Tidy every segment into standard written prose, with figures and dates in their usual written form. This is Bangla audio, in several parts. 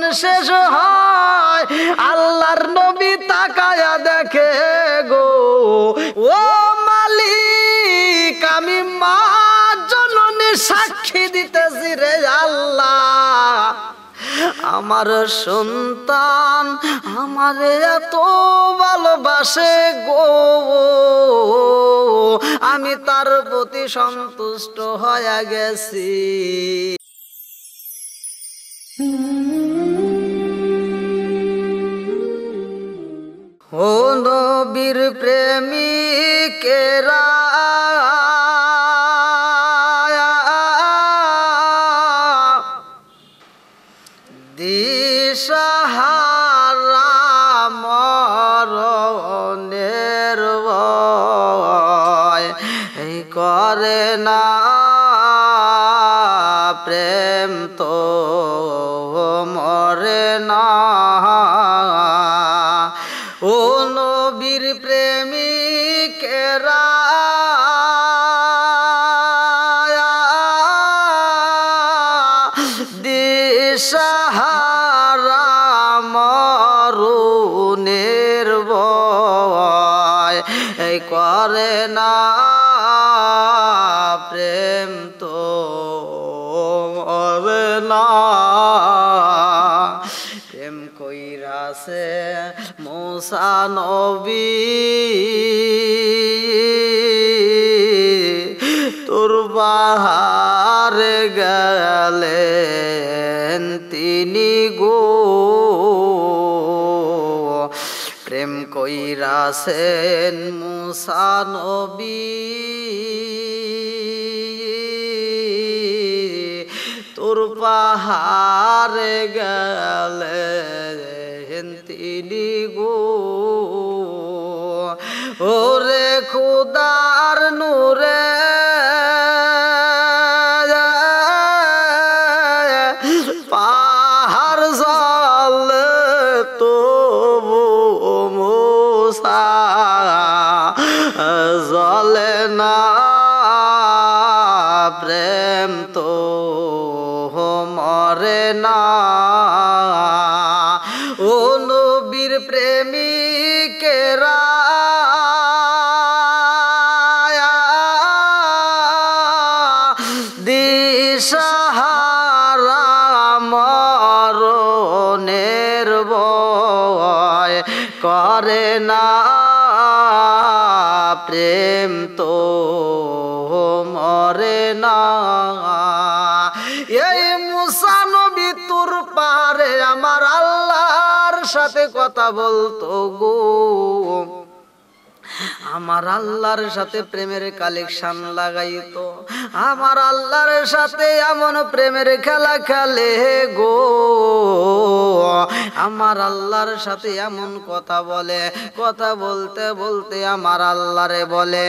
যখন শেষ হয় আল্লাহর নবী তাকায়া দেখে গো ও মালিক আমি মা জননী সাক্ষী দিতেছি রে আল্লাহ আমার সন্তান আমারে এত ভালোবাসে গো আমি তার প্রতি সন্তুষ্ট হয়ে গেছি। ও নবীর প্রেমিকেরা দিশাহারা মরণের ভয় করে না প্রেম তো মরে না। ও নবীর প্রেমিকেরা দিশাহারা মরণের ভয় করে না প্রেম তো মরে না। প্রেম কইরাছে মুসা নবী তোর বাহারে গেলেন তিনি গো প্রেম কইরাছেন মুসা নবী তোর পাহাড়ে গেলেন তিনি গো ওরে খুদার নূরে পাহাড় জল তবু মুসা জলে না প্রেম তো মরে না। ও নবীর প্রেমিকেরা দিশাহারা মরণের ভয় করে না প্রেম তো মরে না। এই মুসা নবী তুর পারে আমার আল্লাহর সাথে কথা বলতো গো আমার আল্লাহর সাথে প্রেমের কালেকশন লাগাইতো আমার আল্লাহর সাথে এমন প্রেমের খেলা খেলে গো আমার আল্লাহর সাথে এমন কথা বলে কথা বলতে বলতে আমার আল্লাহরে বলে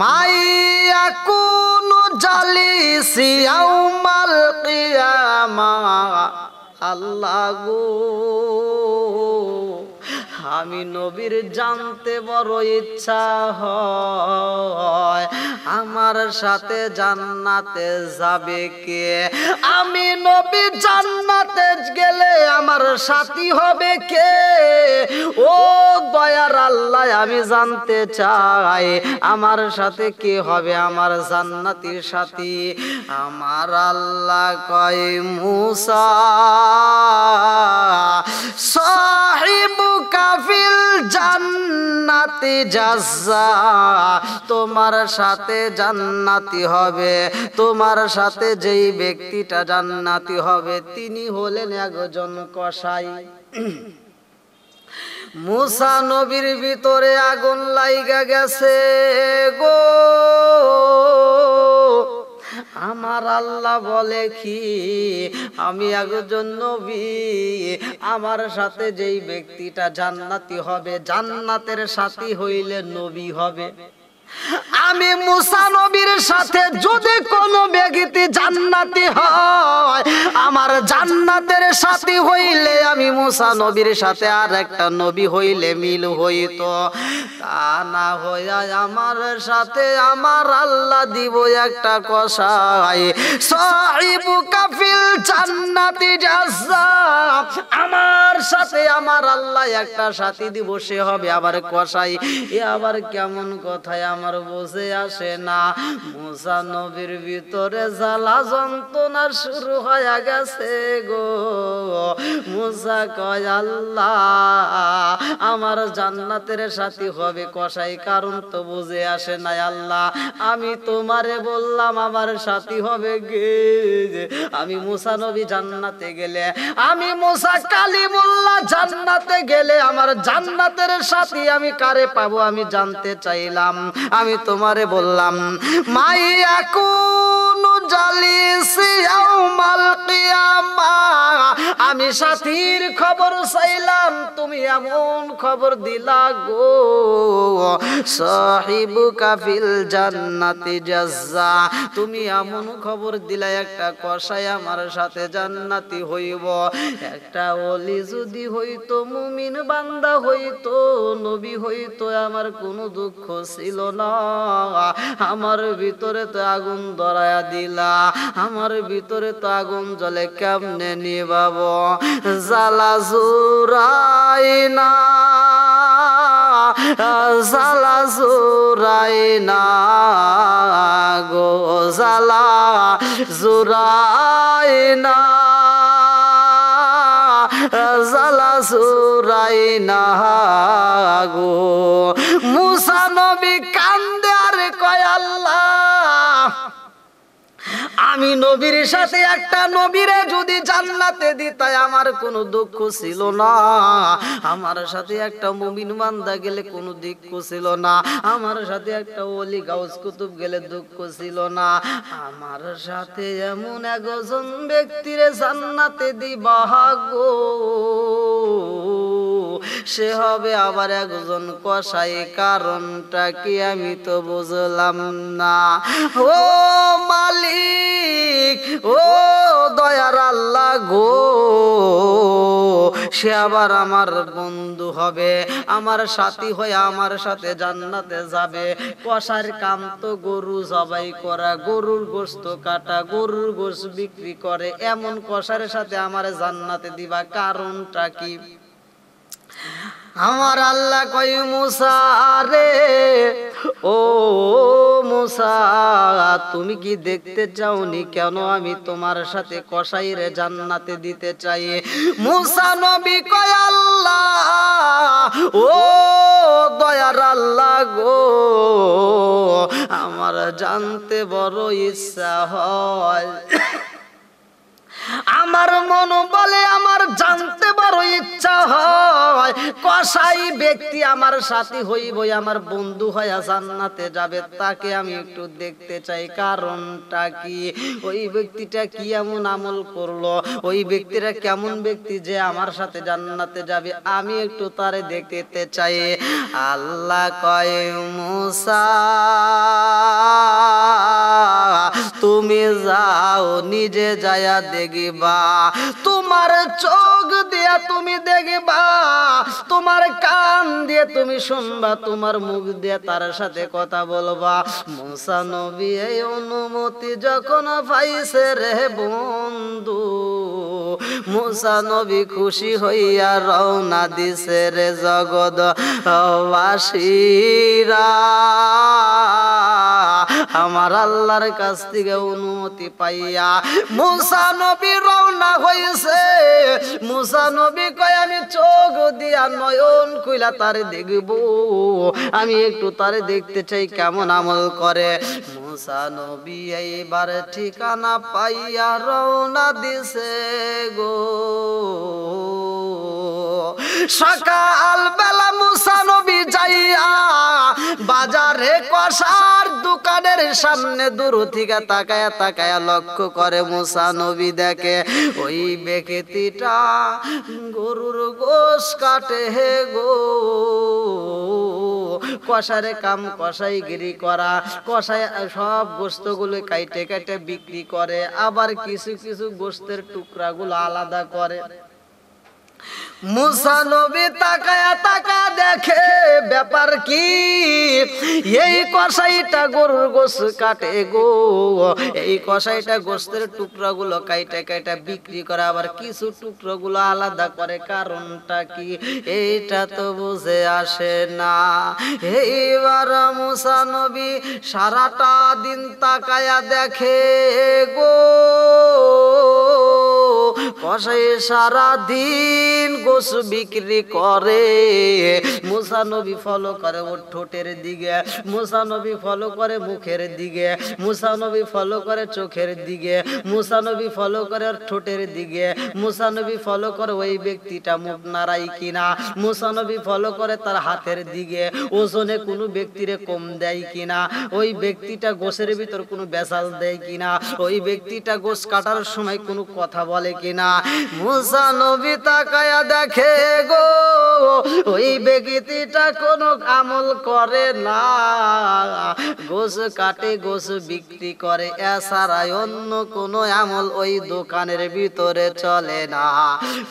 মাইয়া কোন জালিসি ইয়াউমাল কিয়ামা আল্লাহ গো আমি নবীর জানতে বড় ইচ্ছা হয় আমার সাথে জান্নাতে যাবে কে আমি নবী জান্নাতে গেলে আমার সাথী হবে কে ও দয়ার আল্লাহ আমি জানতে চাই আমার সাথে কে হবে আমার জান্নাতীর সাথী আমার আল্লাহ কয় মুসা সাহিবুকা ফিল জান্নাতি জাযা তোমার সাথে জান্নাতি হবে তোমার সাথে যেই ব্যক্তিটা জান্নাতি হবে তিনি হলেন একজন কসাই। মুসা নবীর ভিতরে আগুন লাইগা গেছে গো আমার আল্লাহ বলে কি আমি একজন নবী আমার সাথে যেই ব্যক্তিটা জান্নাতি হবে জান্নাতের সাথী হইলে নবী হবে আমি মুসা নবীর সাথে যদি কোনো ব্যক্তি জান্নাতি হয় আমার জান্নাতের সাথী হইলে আমি মুসা নবীর সাথে আর একটা নবী হইলে মিল হইতো তা না হইয়া আমার সাথে আমার আল্লাহ দিব একটা কসাই সাহিবুকা ফিল জান্নাতি জাযা আমার সাথে আমার আল্লাহ একটা সাথী দিব, সে হবে আবার কসাই। এ আবার কেমন কথায় আমার বুঝে আসে না। মুসা নবীর ভিতরে জ্বালা যন্ত্রণা শুরু হয়ে গেছে গো। মুসা কয় আল্লাহ আমার জান্নাতের সাথী হবে কসাই, কারণ তো বুঝে আসে না আল্লাহ। আমি তোমারে বললাম আমার সাথী হবে গে, আমি মুসা নবী জান্নাতে গেলে, আমি মুসা কালিমুল্লাহ জান্নাতে গেলে আমার জান্নাতের সাথী আমি কারে পাবো আমি জানতে চাইলাম। আমি তোমারে বললাম মাইয়া কুনু জালিসি ইয়াউমাল কিয়ামা, আমি সাথীর খবর চাইলাম, তুমি এমন খবর দিলা গো। সাহিবুকা ফিল জান্নাতি জাজ্জা, তুমি এমন খবর দিলা একটা কসাই আমার সাথে জান্নাতি হইব। একটা ওলি যদি হইতো, মুমিন বান্দা হইতো, নবী হইতো, আমার কোনো দুঃখ ছিল না। আমার ভিতরে তো আগুন ধরায়া দিলা, আমার ভিতরে তো আগুন জ্বলে, কেমনে নিবাব? জ্বালা জুরাই না, জ্বালা জুরাই না গো, জ্বালা জুরাই না, জ্বালা জুরাই না গো। মুসা নবী কান্দে আর কয় আল্লাহ আমি নবীর সাথে একটা নবীরে যদি জান্নাতে দিতাই আমার কোনো দুঃখ ছিল না, আমার সাথে একটা মুমিন বান্দা গেলে কোনো দুঃখ ছিল না, আমার সাথে একটা ওলি গাউস কুতুব গেলে দুঃখ ছিল না, আমার সাথে এমন একজন ব্যক্তিরে জান্নাতে দিবা গো, সে হবে আবার একজন কসাই, কারণটা কি আমি তো বুঝলাম না। ও মালিক, ও দয়ার আল্লাহ গো, সে আবার আমার বন্ধু হবে, আমার সাথী হয়ে আমার সাথে জান্নাতে যাবে। কসার কাম তো গরু জবাই করা, গরুর গোশত কাটা, গরুর গোশত বিক্রি করে, এমন কসার সাথে আমার জান্নাতে দিবা, কারণটা কি? আমার আল্লাহ কই মুসা রে, ও মুসা তুমি কি দেখতে চাওনি কেন আমি তোমার সাথে কসাইরে জান্নাতে দিতে চাই? মুসা নবী কয় আল্লাহ, ও দয়ার আল্লাহ গো, আমার জানতে বড় ইচ্ছা হয়, আমার মন বলে আমার জানতে বড় ইচ্ছা হয়, কসাই ব্যক্তি আমার সাথী হইব, আমার বন্ধু হইয়া জান্নাতে যাবে, তাকে আমি একটু দেখতে চাই, কারণটা কি? ওই ব্যক্তিটা কি এমন আমল করলো, ওই ব্যক্তিরা কেমন ব্যক্তি যে আমার সাথে জান্নাতে যাবে, আমি একটু তারে দেখতে চাই। আল্লাহ কয় মুসা তুমি যাও, নিজে যায়া দেখবা, তোমার চোখ দিয়া তুমি দেখবা, তোমার কান দিয়ে তুমি শুনবা, তোমার মুখ দিয়ে তার সাথে কথা বলবা। মুসা নবী এই অনুমতি যখন পাইছে রে বন্ধু, মুসা নবী খুশি হইয়া রওনা দিছে রে জগৎ বাসীরা। আমার আল্লাহর কাছ থেকে অনুমতি পাইয়া মুসা নবী রওনা হইছে। মুসা নবী কয় আমি চোখ দিয়া নয়ন কইলা তারে দেখব, আমি একটু তারে দেখতে চাই কেমন আমল করে। মুসা নবী এইবার ঠিকানা পাইয়া রওনা দিছে গো। সকাল বেলা মুসা নবী যাইয়া বাজারে কসার দোকানের সামনে দূর থেকে তাকায়া তাকায়া লক্ষ্য করে মুসা নবী দেখে ওই ব্যক্তিটা গরুর গোশ কাটে হে গো। কসারে কাম কসাইগিরি করা, কসাই সব গোশতগুলো কাইটে কাইটে বিক্রি করে, আবার কিছু কিছু গোশতের টুকরাগুলো আলাদা করে। মুসা নবী তাকায়া তাকা দেখে ব্যাপার কি, এই কসাইটা গরুর গোশ কাটে গো, এই কসাইটা গোশতের টুকরাগুলো কাইটা কাইটা বিক্রি করে, আবার কিছু টুকরোগুলো আলাদা করে, কারণটা কি এইটা তো বুঝে আসে না। এইবার মুসা নবী সারাটা দিন তাকায়া দেখে গো, কসাই সারা দিন গোশ বিক্রি করে। মুসা নবী ফলো করে ওর ঠোঁটের দিকে, মুসা নবী ফলো করে মুখের দিকে, মুসা নবী ফলো করে চোখের দিকে, মুসা নবী ফলো করে ওর ঠোঁটের দিকে, মুসা নবী ফলো করে ওই ব্যক্তিটা মুখ নাড়াই কিনা, মুসা নবী ফলো করে তার হাতের দিকে, ওজনে কোনো ব্যক্তিরে কম দেয় কিনা, ওই ব্যক্তিটা গোশের ভিতর কোনো বেসাল দেয় কিনা, ওই ব্যক্তিটা গোশ কাটার সময় কোনো কথা বলে কিনা। মুসা নবী তাকায়া দেখে গো, ওই ব্যক্তিটা কোনো আমল করে না, গোশ কাটে গোশ বিক্রি করে, এছাড়া অন্য কোনো আমল ওই দোকানের ভিতরে চলে না।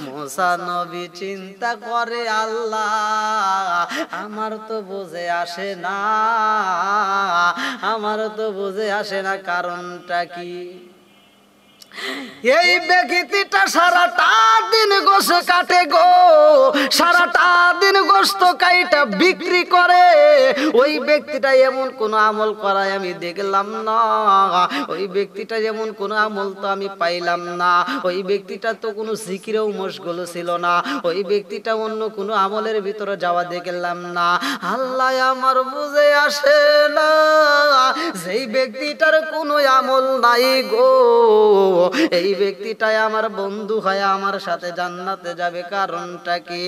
মুসা নবী চিন্তা করে, আল্লাহ আমার তো বুঝে আসে না, আমার তো বুঝে আসে না কারণটা কি। এই ব্যক্তিটা সারাটা দিন গোশ কাটে গো, সারাটা দিন গোশত কাইটা বিক্রি করে, ওই ব্যক্তিটা এমন কোন আমল করায় আমি দেখলাম না, ওই ব্যক্তিটা এমন কোন আমল তো আমি পাইলাম না, ওই ব্যক্তিটা তো কোনো জিকিরেও মশগুল ছিল না, ওই ব্যক্তিটা অন্য কোনো আমলের ভিতরে যাওয়া দেখলাম না। আল্লাহ আমার বুঝে আসে না, যেই ব্যক্তিটার কোনো আমল নাই গো, এই ব্যক্তিটাই আমার বন্ধু হয়, আমার সাথে জান্নাতে যাবে, কারণটা কি।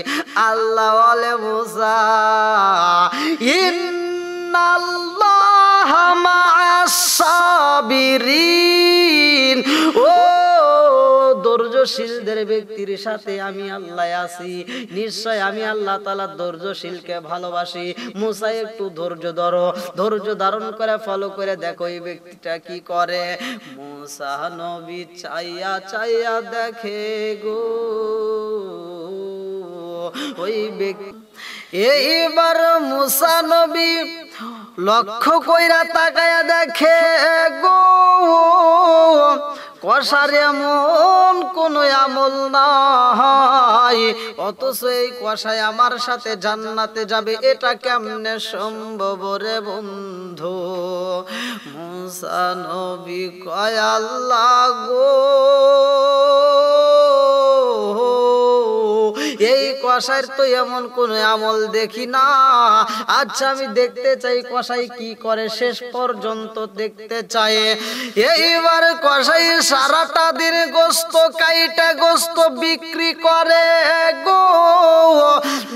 আল্লাহ বলে, মুসা ইন্নাল্লাহা মা'আস সাবিরিন, ও ধৈর্যশীলদের ব্যক্তির সাথে আমি আল্লাহ আছি, নিশ্চয় আমি আল্লাহ তাআলা ধৈর্যশীলকে ভালোবাসি। মুসা একটু ধৈর্য ধরো, ধৈর্য ধারণ করে ফলো করে দেখো এই ব্যক্তিটা কি করে। মুসা নবী চাইয়া চাইয়া দেখে গো, ওই ব্যক্তি এইবার মুসা নবী লক্ষ্য কইরা তাকায়া দেখে গো, কসার এমন কোন আমল নাই, অথচ এই কসাই আমার সাথে জান্নাতে যাবে, এটা কেমনে সম্ভব রে বন্ধু। মুসা নবী কয়, আল্লাহ গো, এই কসাইর তো এমন কোন আমল দেখি না, আচ্ছা আমি দেখতে চাই কসাই কি করে, শেষ পর্যন্ত দেখতে চাই। এইবার কসাই সারাটা দিন গোশত কাইটা গোশত বিক্রি করে গো,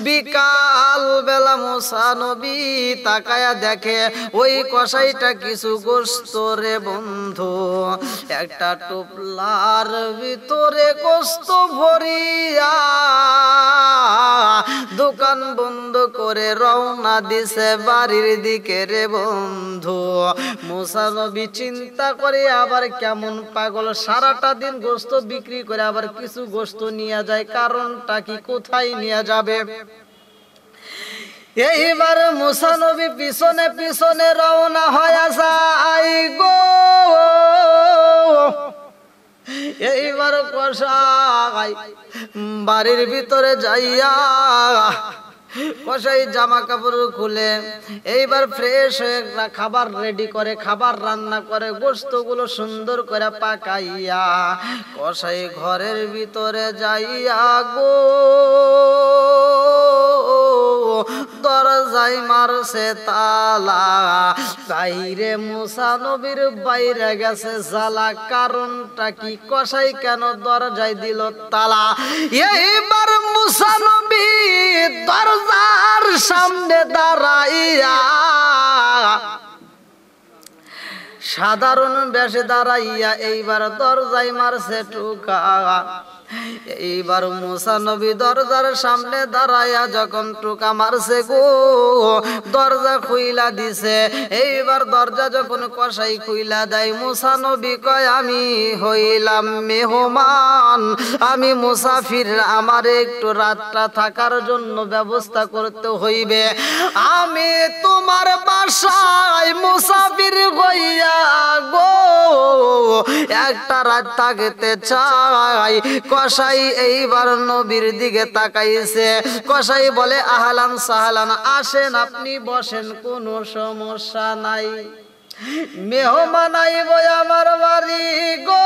বিকাল বেলা মুসা নবী তাকায়া দেখে ওই কসাইটা কিছু গোশত রে বন্ধু একটা টোপলার ভিতরে গোশত ভরিয়া দোকান বন্ধ করে রওনা দিছে বাড়ির দিকে রে বন্ধু। মুসা নবী চিন্তা করে, আবার কেমন পাগল, সারাটা দিন গোশত বিক্রি করে আবার কিছু গোশত নিয়ে যায়, কারণটা কি, কোথায় নিয়ে যাবে। এইবার মুসা নবী পিছনে পিছনে রওনা হয়ে যায় গো। এইবার কসাই বাড়ির ভিতরে যাইয়া কসাই জামা কাপড় খুলে এইবার ফ্রেশ হয়ে খাবার রেডি করে, খাবার রান্না করে, গোশতগুলো সুন্দর করে পাকাইয়া কসাই ঘরের ভিতরে যাইয়া গো দরজায় মারছে তালা, বাইরে মুসা নবীর বাইরে গেছে জ্বালা, কারণটা কি, কসাই কেন দরজায় দিল তালা। এইবার মুসা নবী দরজার সামনে দাঁড়াইয়া সাধারণ বেশে দাঁড়াইয়া এইবার দরজায় মারছে টোকা। এইবার মুসা নবী দরজার সামনে দাঁড়ায়া যখন টোকা মারছে গো, দরজা খুইলা দিছে। এইবার দরজা যখন কসাই খুইলা দেয়, মুসা নবী কয় আমি হইলাম মেহমান, আমি মুসাফির, আমার একটু রাতটা থাকার জন্য ব্যবস্থা করতে হইবে। আমি তোমার বাসায় মুসাফির হইয়া গো একটা রাত থাকতে চাই। কসাই এইবার নবীর দিকে তাকাইছে। কসাই বলে আহলান সাহলান, আসেন আপনি বসেন, কোনো সমস্যা নাই, মেহমান আইব আমার বাড়ি গো,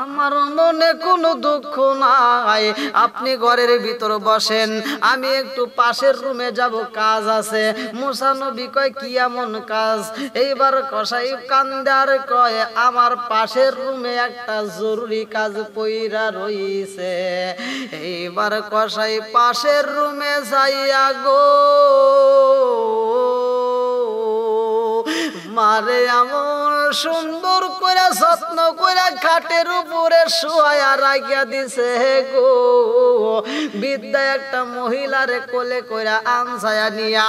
আমার মনে কোনো দুঃখ নাই, আপনি ঘরের ভিতর বসেন, আমি একটু পাশের রুমে যাব, কাজ আছে। মুসা নবী কয় কি এমন কাজ? এইবার কসাই কান্দে আর কয় আমার পাশের রুমে একটা জরুরি কাজ পইরা রইছে। এইবার কসাই পাশের রুমে যাইয়া গো মারে এমন সুন্দর করে যত্ন করে খাটের উপরে শুয়ায়া রাখিয়া দিছে গো। বিদ্যা একটা মহিলারে কোলে কইরা আনসায়া নিয়া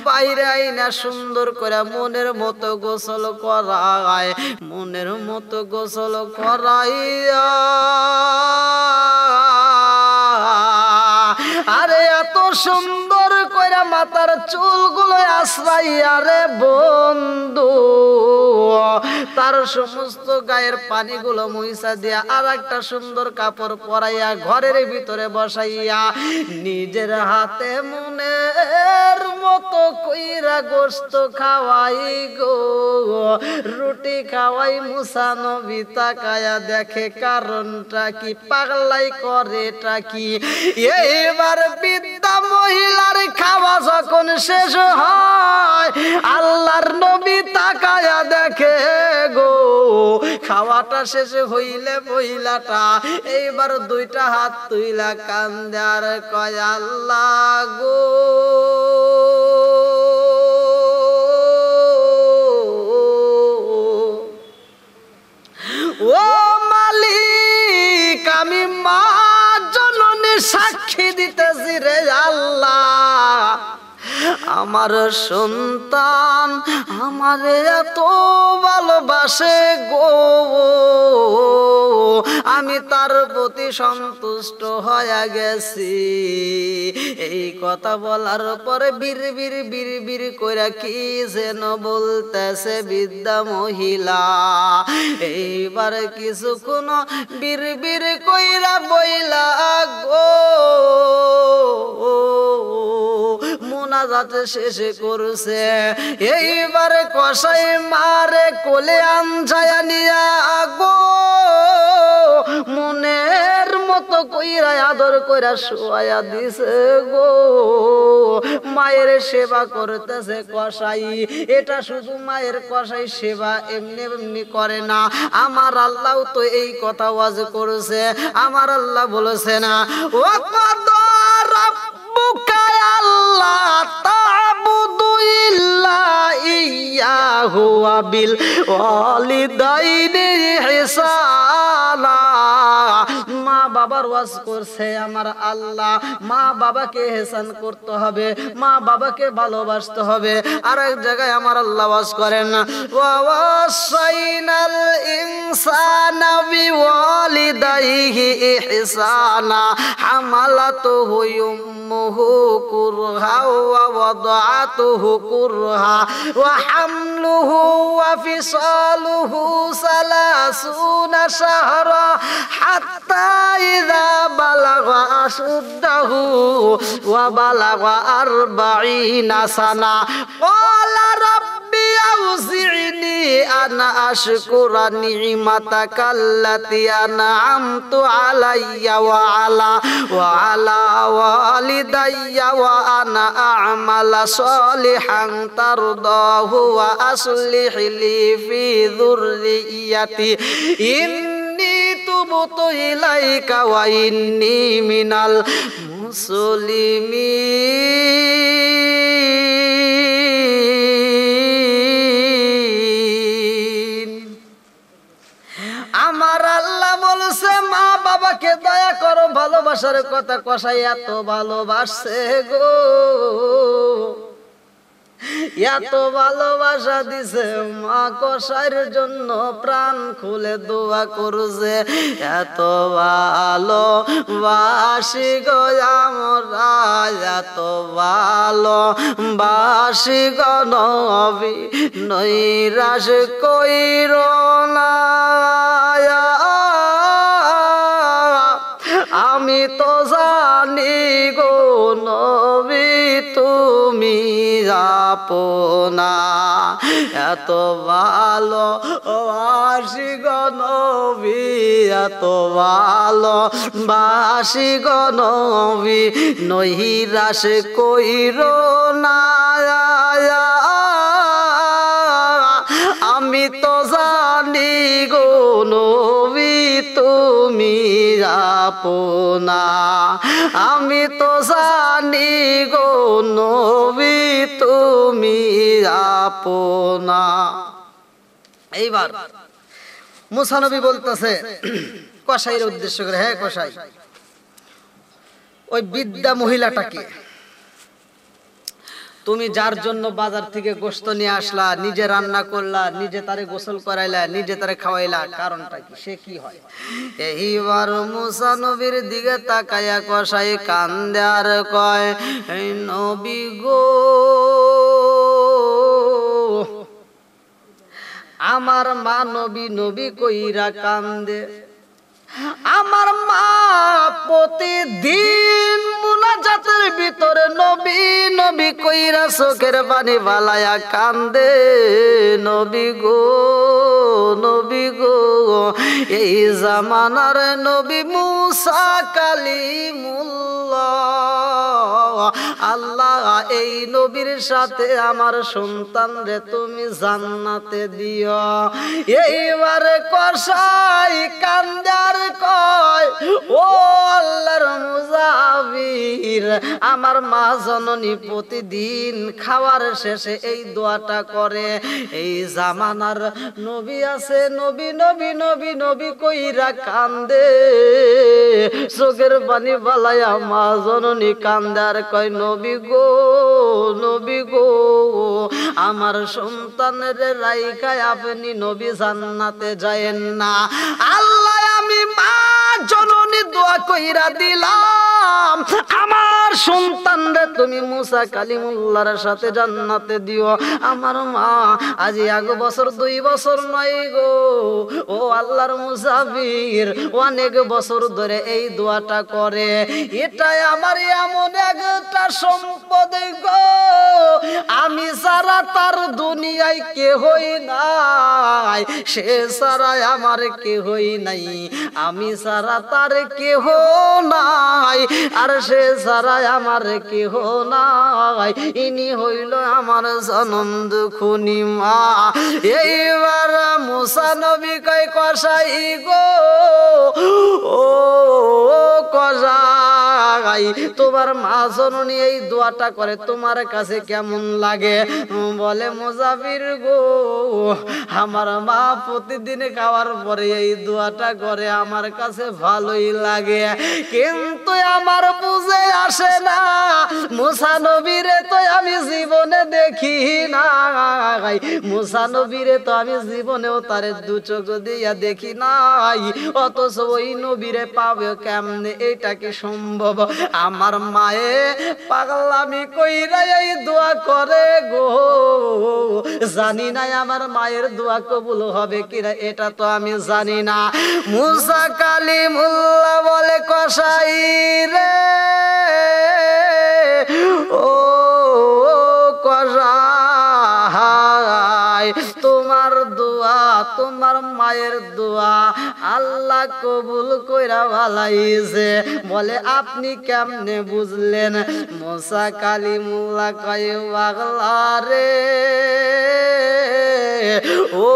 বাইরে আইনা সুন্দর করে মনের মতো গোসল করায়, মনের মতো গোসল করাইয়া আরে এত সুন্দর কইরা মাথার চুলগুলো আশ্রাইয়া রে বন্ধু তার সমস্ত গায়ের পানিগুলো মুইসা দিয়া আর একটা সুন্দর কাপড় পরাইয়া ঘরের ভিতরে বসাইয়া নিজের হাতে মনের মতো কইরা গোশত খাওয়াই গো, রুটি খাওয়াই। মুসা নবী তাকায়া দেখে কারণটা কি, পাগলাই করেটা কি। এইবার বৃদ্ধা মহিলার খাওয়া যখন শেষ হয়, আল্লাহর নবী তাকায়া দেখে গো খাওয়াটা শেষ হইলে মহিলাটা এইবার দুইটা হাত তুইলা কান্দে আর কয় আল্লাহ গো ও মালিক, আমি মা জননী সাক্ষী দিতেছি রে আল্লাহ, আমার সন্তান আমারে এত ভালোবাসে গো, আমি তার প্রতি সন্তুষ্ট হয়ে গেছি। এই কথা বলার পরে বিড়বিড় বিড়বিড় কইরা কি যেন বলতেছে বৃদ্ধা মহিলা। এইবার কিছুক্ষণ বিড়বিড় কইরা বইলা গো মোনাজাত শেষে করছে। এইবারে কসাই মারে কোলে আনছায়া নিয়া গো মনের মতো কইরা আদর কইরা শোয়া দিছে গো। মায়ের সেবা করতেছে কসাই, এটা শুধু মায়ের কসাই সেবা এমনি এমনি করে না, আমার আল্লাহ তো এই কথা ওয়াজ করেছে। আমার আল্লাহ বলেছে না ও কদর আল্লাহ তা'বুদু ইল্লা ইয়াহু ওয়া বিল ওয়ালিদাইনি ইহসানা। মা বাবার ওয়াজ করছে আমার আল্লাহ, মা বাবাকে ইহসান করতে হবে, মা বাবাকে ভালোবাসতে হবে। আর এক জায়গায় আমার আল্লাহ ওয়াজ করেন ওয়া ওয়াসাইনাল ইনসানা বিওয়ালিদাইহি ইহসানা হামালাতুহু উম্মুহু কুরহা ওয়া ওয়াদাতুহু কুরহা ওয়া হামলুহু ওয়া ফিসালুহু 30 শাহরা হাত্তা ইযা বালাগা আশুদ্দাহু ওয়া বালাগা 40 সানা ক্বালা রাব্বি আউযি'নি আন আশকুরা নি'মাতাকাল্লাতী আন'আমতু আলাইয়া ওয়া আলা ওয়ালিদাইয়া ওয়া আনা আ'মালা সলিহান তারদাহু ওয়া আসলিহ লি ফি যুররিয়্যাতি ইন্নী তুবতু ইলাইকা ওয়া ইন্নী মিনাল মুসলিমিন। আমার আল্লাহ বলছে মা বাবাকে দয়া করো, ভালোবাসার কথা কসাই এত ভালোবাসে গো, এত ভালোবাসা দিছে, মা কসাইয়ের জন্য প্রাণ খুলে দোয়া করছে। এত ভালোবাসি গো আমরা, এত ভালোবাসি গো নবী, নৈরাশ কইরো না। আমি তো জানি গো নবী তুমি আপনা, এত ভালোবাসি গো নবী, এত ভালোবাসি গো নবী, নৈরাশ কইরো না। আমি তো জানি গো নবী তুমি আপনা, আমি তো জানি গো নবী তুমি আপনা। এইবার মুসা নবী বলতেছে কসাইয়ের উদ্দেশ্য করে, হ্যাঁ কসাই, ওই বৃদ্ধা মহিলাটাকে তুমি যার জন্য বাজার থেকে গোশত নিয়ে আসলা, নিজে রান্না করলা, নিজে তারে গোসল করাইলা, নিজে তারে খাওয়াইলা, কারণটা কি, সে কি হয়? এইবার মুসা নবীর দিকে তাকায়া কসাই কান্দে আর কয়, এই নবী গো, আমার মা নবী নবী কইরা কান্দে, আমার মা প্রতিদিন মুনাজাতের ভিতরে নবী নবী কইরা চোখের পানি বালায়া কান্দে। নবী গো, নবী গো, এই জামানার নবী মুসা কালিমুল্লাহ, আল্লাহ এই নবীর সাথে আমার সন্তান রে তুমি জান্নাতে দিও। এইবারে কসাই কান্দার কয়, ও আল্লাহর মুজাবির, আমার মা জননী প্রতিদিন খাওয়ার শেষে এই দোয়াটা করে, এই জামানার নবী আছে, নবী নবী নবী নবী কইরা কান্দে, চোখের পানি বালায়া মা জননী কান্দার কয়, নবী গো, নবী গো, আমার সন্তানের রাইখায় আপনি নবী জান্নাতে যায়েন না। আল্লাহ আমি মা জননী দোয়া কইরা দিলাম, আমার সন্তানরে তুমি মুসা কালিমুল্লাহর সাথে জান্নাতে দিও। আমার মা আজ 1 বছর 2 বছর নয় গো, ও আল্লাহর মুসাফির, অনেক বছর ধরে এই দোয়াটা করে। এটাই আমার এমন একটা সম্পদ গো, আমি সারা তার দুনিয়ায় কেহই নাই, সে সারা আমার কেহই নাই, আমি সারা তার কেহ নাই, আর সে সারা আমার কেহ নাই, ইনি হইল আমার জনম দুখুনি মা। এইবার মুসা নবী কয়, কসাই গো, ও কসাই, তোমার মা জননী এই দোয়াটা করে, তোমার কাছে কেমন লাগে? বলে, মুজাফির গো, আমার মা প্রতিদিন খাওয়ার পরে এই দোয়াটা করে, আমার কাছে ভালোই লাগে, কিন্তু আমার বুঝে আসে না, মুসা নবীরে তো আমি জীবনে দেখি নাই, মুসা নবীরে তো আমি জীবনেও তারে 2 চোখ দিয়া দেখি নাই, অথচ ওই নবীরে পাবে কেমনে? এটা কি সম্ভব? আমার মায়ে পাগলামি কইরা এই দোয়া করে গো, জানি না আমার মায়ের দোয়া কবুল হবে কিনা, এটা তো আমি জানি না। মুসা কালিমুল্লাহ বলে, কসাই রে, ও কসাই, তোমার দোয়া, তোমার মায়ের দোয়া আল্লাহ কবুল কইরা ভালাইছে। বলে, আপনি কেমনে বুঝলেন? মুসা কালিমুল্লাহ কয়, পাগলা রে, ও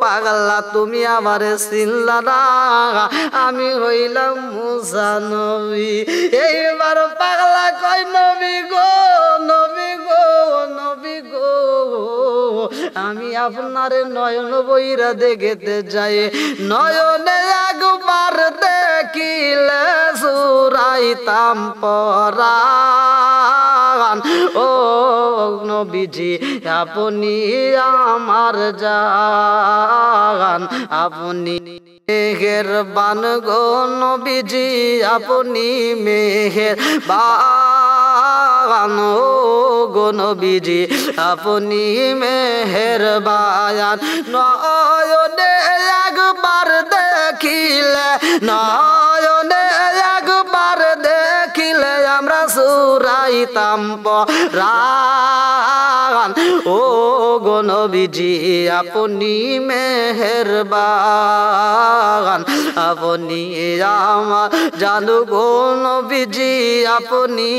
পাগলা, তুমি আমারে চিনলা না, আমি হইলাম মুসা নবী। এইবার পাগলা কয়, নবী গো, নবী গো, নবী গো, আমি আপনার নয়ন বইরা দেখতে যাই, নয়নে একবার দে জুড়াইতাম পরাণ ও নবীজি আপনি আমার জান আপনি মেহেরবান গো নবীজি আপনি মেহেরবান ও গো নবীজি আপনি মেহেরবান নয়নে একবার দেখিলে নয়নে একবার দেখিলে আমরা সুরাইতাম পরাণ ও গো নবীজি আপনি মেহেরবান আপনি আমার জানু গো নবীজি আপনি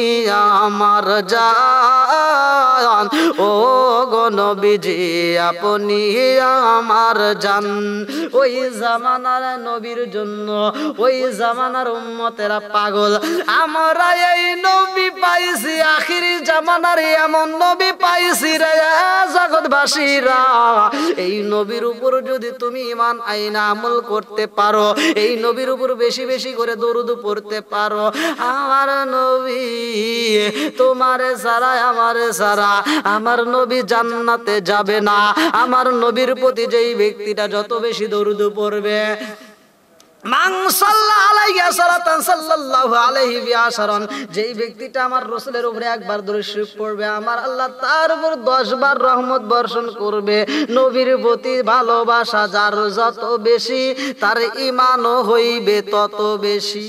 আমার জান ও গো নবীজি আপনি আমার জান ওই জামানার নবীর জন্য ওই জামানার উম্মতেরা পাগল আমরা এই নবী পাইছি আখিরি জামানার এমন নবী পাইছি রে জগৎবাসীরা এই নবীর উপর যদি তুমি ঈমান আইনা আমল করতে পারো এই নবীর উপর বেশি বেশি করে দরুদ পড়তে পারো আমার নবী তোমারে ছাড়া আমারে ছাড়া আমার নবী জান্নাতে যাবে না আমার নবীর প্রতি যেই ব্যক্তিটা যত বেশি দরুদ পড়বে মান সাল্লাল্লাহু আলাইহি সাল্লাতান সাল্লাল্লাহু আলাইহি বিআশারান যেই ব্যক্তিটা আমার রাসূলের উপরে একবার দরুদ শরীফ পড়বে আমার আল্লাহ তার উপর 10 বার রহমত বর্ষণ করবে নবীর প্রতি ভালোবাসা যার যত বেশি তার ঈমানও হইবে তত বেশি।